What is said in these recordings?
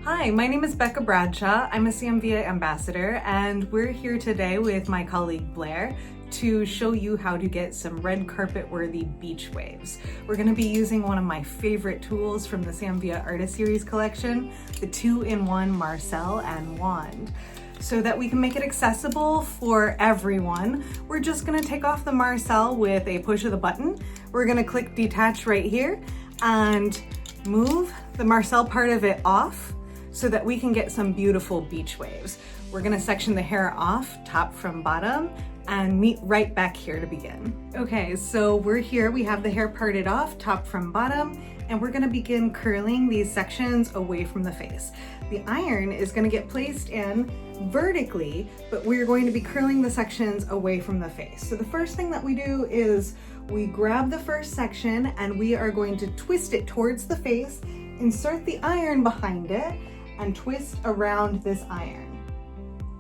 Hi, my name is Becka Bradshaw. I'm a Villa Ambassador, and we're here today with my colleague Blair to show you how to get some red carpet worthy beach waves. We're going to be using one of my favorite tools from the Villa Artist Series collection, the 2-in-1 Marcel and Wand. So that we can make it accessible for everyone, we're just going to take off the Marcel with a push of the button. We're going to click detach right here and move the Marcel part of it off so that we can get some beautiful beach waves. We're gonna section the hair off, top from bottom, and meet right back here to begin. Okay, so we're here, we have the hair parted off, top from bottom, and we're gonna begin curling these sections away from the face. The iron is gonna get placed in vertically, but we're going to be curling the sections away from the face. So the first thing that we do is we grab the first section and we are going to twist it towards the face, insert the iron behind it, and twist around this iron.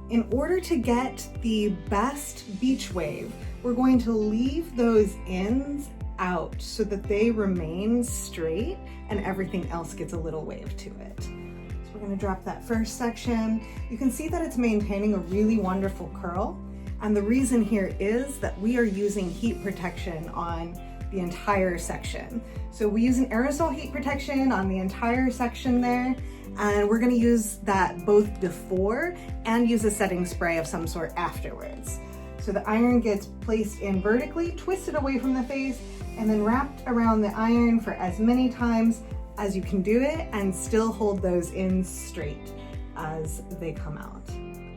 In order to get the best beach wave, we're going to leave those ends out so that they remain straight and everything else gets a little wave to it. So we're going to drop that first section. You can see that it's maintaining a really wonderful curl, and the reason here is that we are using heat protection on the entire section. So we use an aerosol heat protection on the entire section there, and we're gonna use that both before and use a setting spray of some sort afterwards. So the iron gets placed in vertically, twisted away from the face, and then wrapped around the iron for as many times as you can do it and still hold those ends straight as they come out.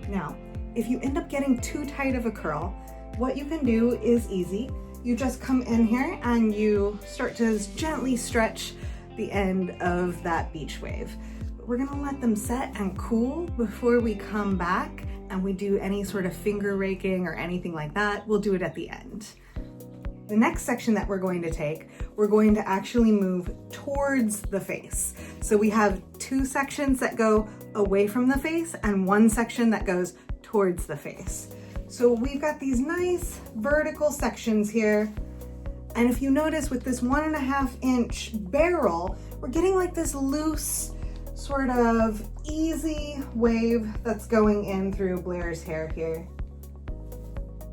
Now, if you end up getting too tight of a curl, what you can do is easy. You just come in here and you start to gently stretch the end of that beach wave. We're gonna let them set and cool before we come back and we do any sort of finger raking or anything like that. We'll do it at the end. The next section that we're going to take, we're going to actually move towards the face. So we have two sections that go away from the face and one section that goes towards the face. So we've got these nice vertical sections here. And if you notice with this 1.5 inch barrel, we're getting like this loose, sort of easy wave that's going in through Blair's hair here.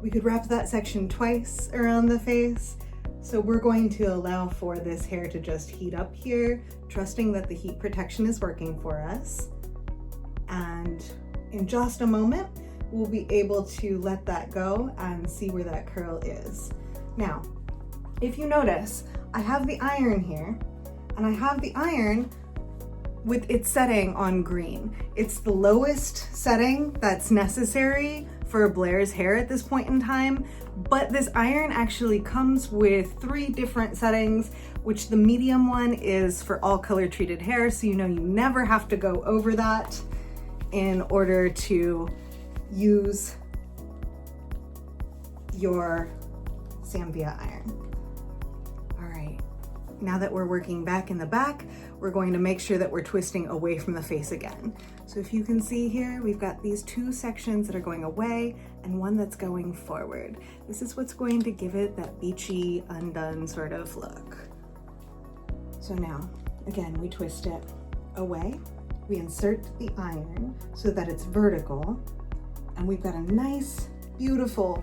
We could wrap that section twice around the face. So we're going to allow for this hair to just heat up here, trusting that the heat protection is working for us. And in just a moment, we'll be able to let that go and see where that curl is. Now, if you notice, I have the iron here, and I have the iron with its setting on green. It's the lowest setting that's necessary for Blair's hair at this point in time, but this iron actually comes with 3 different settings, which the medium one is for all color treated hair, so you know you never have to go over that in order to use your Villa iron. All right, now that we're working back in the back, we're going to make sure that we're twisting away from the face again. So if you can see here, we've got these 2 sections that are going away and one that's going forward. This is what's going to give it that beachy, undone sort of look. So now, again, we twist it away. We insert the iron so that it's vertical, and we've got a nice, beautiful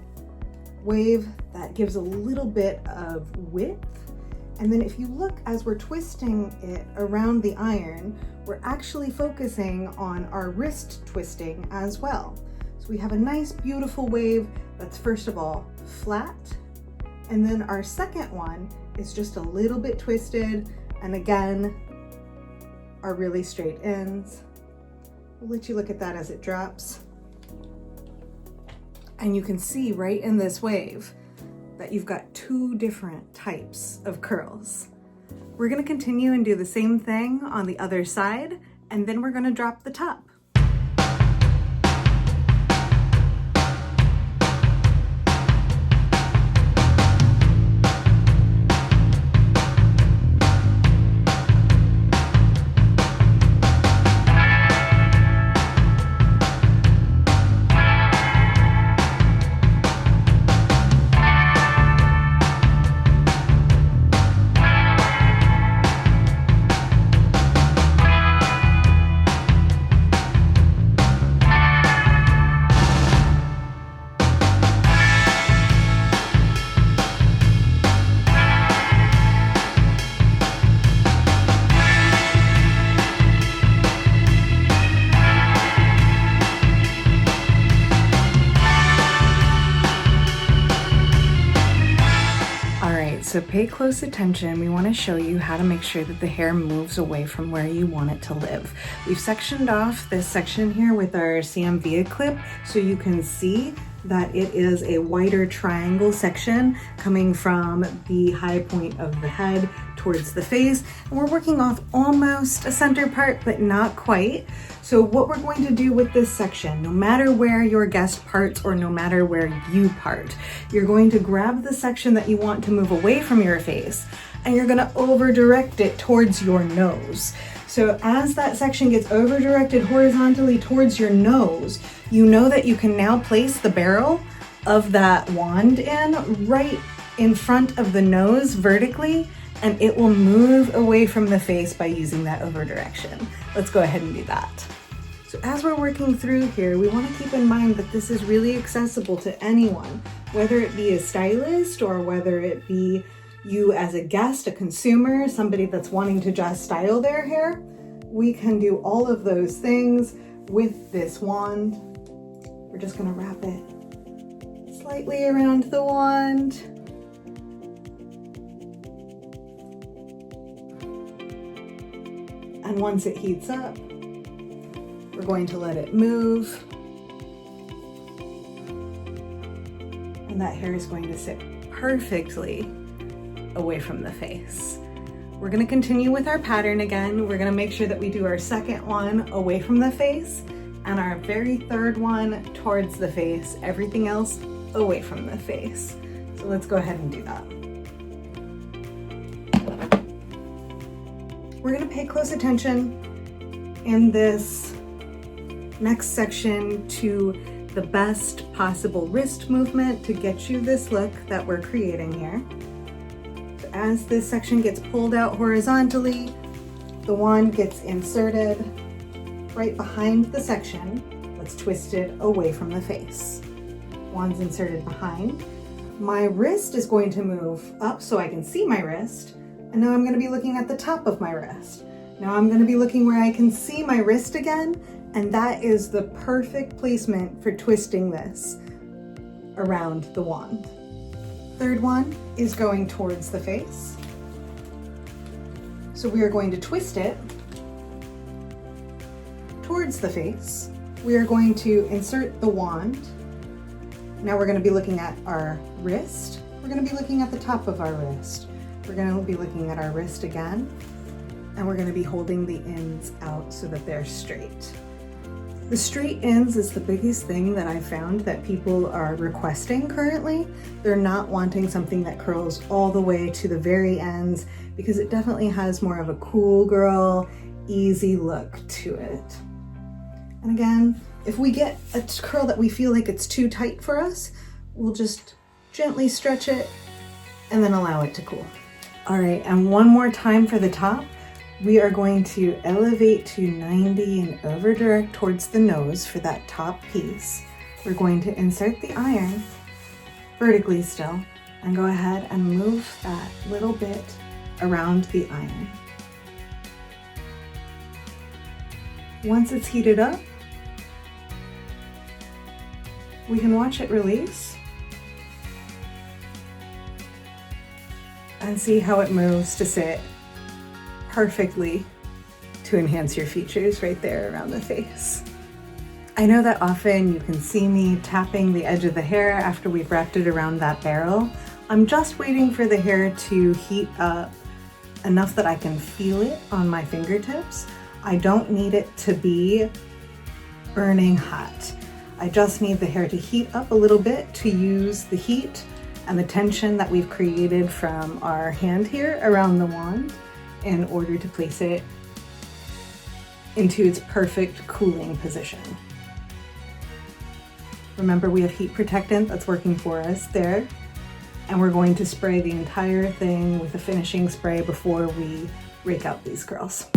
wave that gives a little bit of width. And then if you look as we're twisting it around the iron, we're actually focusing on our wrist twisting as well. So we have a nice, beautiful wave that's first of all flat, and then our second one is just a little bit twisted, and again, our really straight ends. We'll let you look at that as it drops. And you can see right in this wave that you've got 2 different types of curls. We're gonna continue and do the same thing on the other side, and then we're gonna drop the top. pay close attention. We want to show you how to make sure that the hair moves away from where you want it to live. We've sectioned off this section here with our CMVia clip so you can see that it is a wider triangle section coming from the high point of the head towards the face. And we're working off almost a center part, but not quite. So what we're going to do with this section, no matter where your guest parts or no matter where you part, you're going to grab the section that you want to move away from your face and you're gonna over direct it towards your nose. So as that section gets over directed horizontally towards your nose, you know that you can now place the barrel of that wand in right in front of the nose vertically, and it will move away from the face by using that over direction. Let's go ahead and do that. So as we're working through here, we want to keep in mind that this is really accessible to anyone, whether it be a stylist or whether it be you as a guest, a consumer, somebody that's wanting to just style their hair. We can do all of those things with this wand. We're just gonna wrap it slightly around the wand. And once it heats up, we're going to let it move. And that hair is going to sit perfectly away from the face. We're gonna continue with our pattern again. We're gonna make sure that we do our second one away from the face and our very third one towards the face, everything else away from the face. So let's go ahead and do that. We're gonna pay close attention in this next section to the best possible wrist movement to get you this look that we're creating here. So as this section gets pulled out horizontally, the wand gets inserted right behind the section. Let's twist it away from the face. Wand's inserted behind. My wrist is going to move up so I can see my wrist. And now I'm going to be looking at the top of my wrist. Now I'm going to be looking where I can see my wrist again, and that is the perfect placement for twisting this around the wand. Third one is going towards the face. So we are going to twist it towards the face. We are going to insert the wand. Now we're going to be looking at our wrist. We're going to be looking at the top of our wrist. We're going to be looking at our wrist again, and we're going to be holding the ends out so that they're straight. The straight ends is the biggest thing that I found that people are requesting currently. They're not wanting something that curls all the way to the very ends because it definitely has more of a cool girl, easy look to it. And again, if we get a curl that we feel like it's too tight for us, we'll just gently stretch it and then allow it to cool. All right, and one more time for the top. We are going to elevate to 90 and over direct towards the nose for that top piece. We're going to insert the iron vertically still and go ahead and move that little bit around the iron. Once it's heated up, we can watch it release and see how it moves to sit perfectly to enhance your features right there around the face. I know that often you can see me tapping the edge of the hair after we've wrapped it around that barrel. I'm just waiting for the hair to heat up enough that I can feel it on my fingertips. I don't need it to be burning hot. I just need the hair to heat up a little bit to use the heat and the tension that we've created from our hand here around the wand in order to place it into its perfect cooling position. Remember, we have heat protectant that's working for us there, and we're going to spray the entire thing with a finishing spray before we rake out these curls.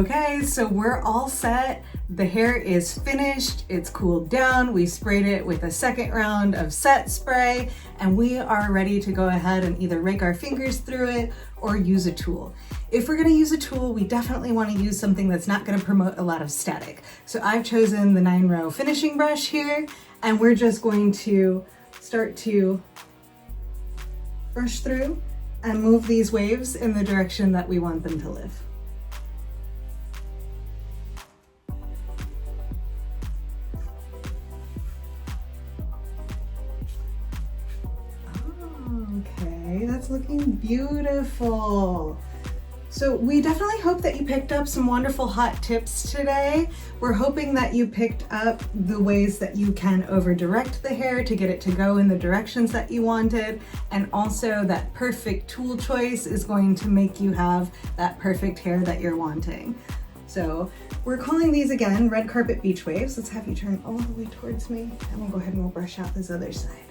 Okay, so we're all set. The hair is finished, it's cooled down, we sprayed it with a second round of set spray, and we are ready to go ahead and either rake our fingers through it or use a tool. If we're gonna use a tool, we definitely wanna use something that's not gonna promote a lot of static. So I've chosen the 9-row finishing brush here, and we're just going to start to brush through and move these waves in the direction that we want them to live. Okay, that's looking beautiful. So we definitely hope that you picked up some wonderful hot tips today. We're hoping that you picked up the ways that you can over-direct the hair to get it to go in the directions that you wanted, and also that perfect tool choice is going to make you have that perfect hair that you're wanting. So we're calling these again red carpet beach waves. Let's have you turn all the way towards me, and we'll go ahead and we'll brush out this other side.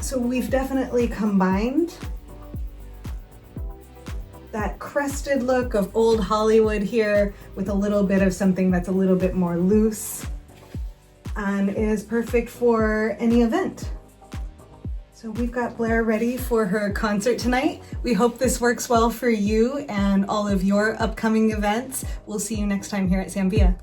So we've definitely combined that crested look of old Hollywood here with a little bit of something that's a little bit more loose and is perfect for any event. So we've got Blair ready for her concert tonight. We hope this works well for you and all of your upcoming events. We'll see you next time here at Villa.